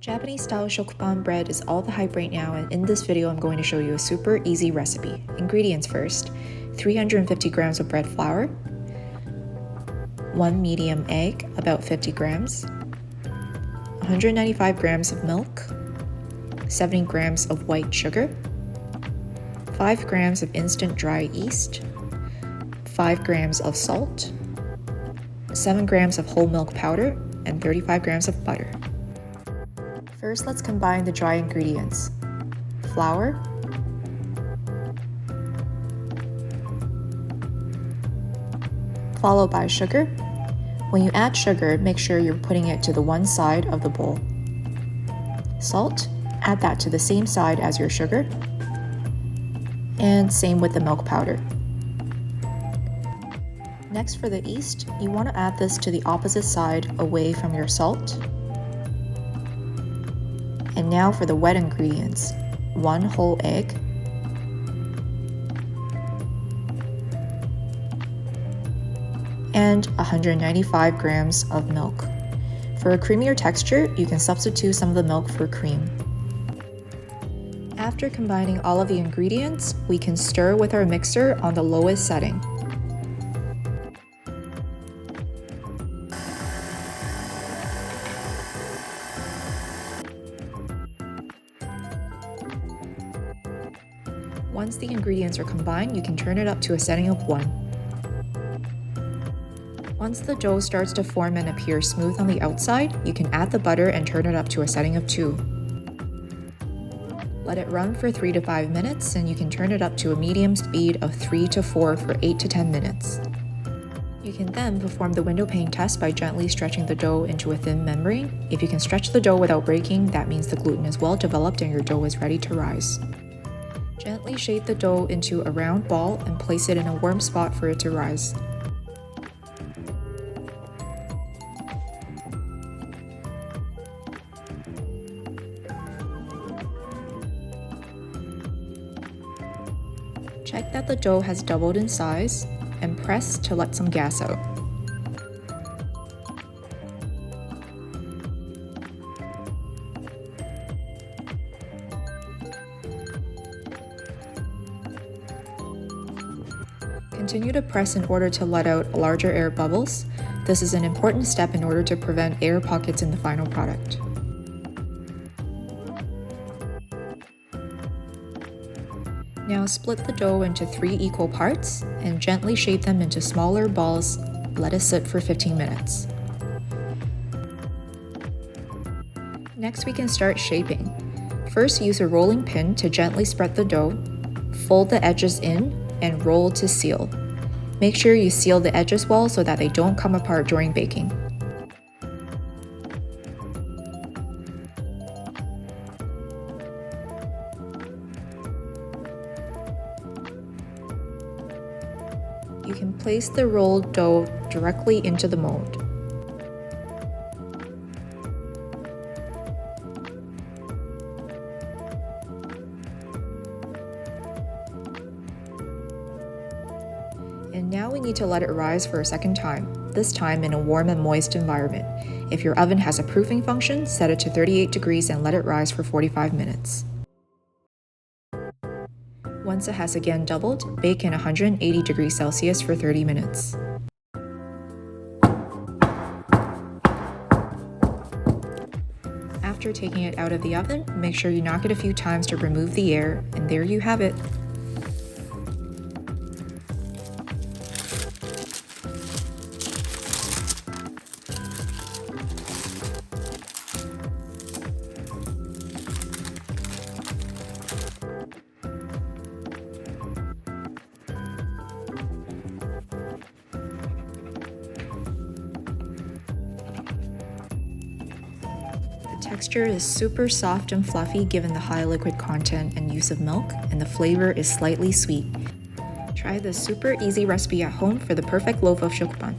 Japanese style Shokupan bread is all the hype right now, and in this video I'm going to show you a super easy recipe. Ingredients first: 350 grams of bread flour, 1 medium egg, about 50 grams, 195 grams of milk, 70 grams of white sugar, 5 grams of instant dry yeast, 5 grams of salt, 7 grams of whole milk powder, and 35 grams of butter. First, let's combine the dry ingredients. Flour, followed by sugar. When you add sugar, make sure you're putting it to the one side of the bowl. Salt, add that to the same side as your sugar. And same with the milk powder. Next, for the yeast, you want to add this to the opposite side away from your salt. And now for the wet ingredients: 1 whole egg, and 195 grams of milk. For a creamier texture, you can substitute some of the milk for cream. After combining all of the ingredients, we can stir with our mixer on the lowest setting. Once the ingredients are combined, you can turn it up to a setting of 1. Once the dough starts to form and appear smooth on the outside, you can add the butter and turn it up to a setting of 2. Let it run for 3 to 5 minutes, and you can turn it up to a medium speed of 3 to 4 for 8 to 10 minutes. You can then perform the window pane test by gently stretching the dough into a thin membrane. If you can stretch the dough without breaking, that means the gluten is well developed and your dough is ready to rise. Gently shape the dough into a round ball and place it in a warm spot for it to rise. Check that the dough has doubled in size and press to let some gas out. Continue to press in order to let out larger air bubbles. This is an important step in order to prevent air pockets in the final product. Now split the dough into 3 equal parts and gently shape them into smaller balls. Let it sit for 15 minutes. Next, we can start shaping. First, use a rolling pin to gently spread the dough, fold the edges in, and roll to seal. Make sure you seal the edges well so that they don't come apart during baking. You can place the rolled dough directly into the mold. And now we need to let it rise for a second time, this time in a warm and moist environment. If your oven has a proofing function, set it to 38 degrees and let it rise for 45 minutes. Once it has again doubled, bake in 180 degrees Celsius for 30 minutes. After taking it out of the oven, make sure you knock it a few times to remove the air, and there you have it. The texture is super soft and fluffy given the high liquid content and use of milk, and the flavor is slightly sweet. Try this super easy recipe at home for the perfect loaf of shokupan.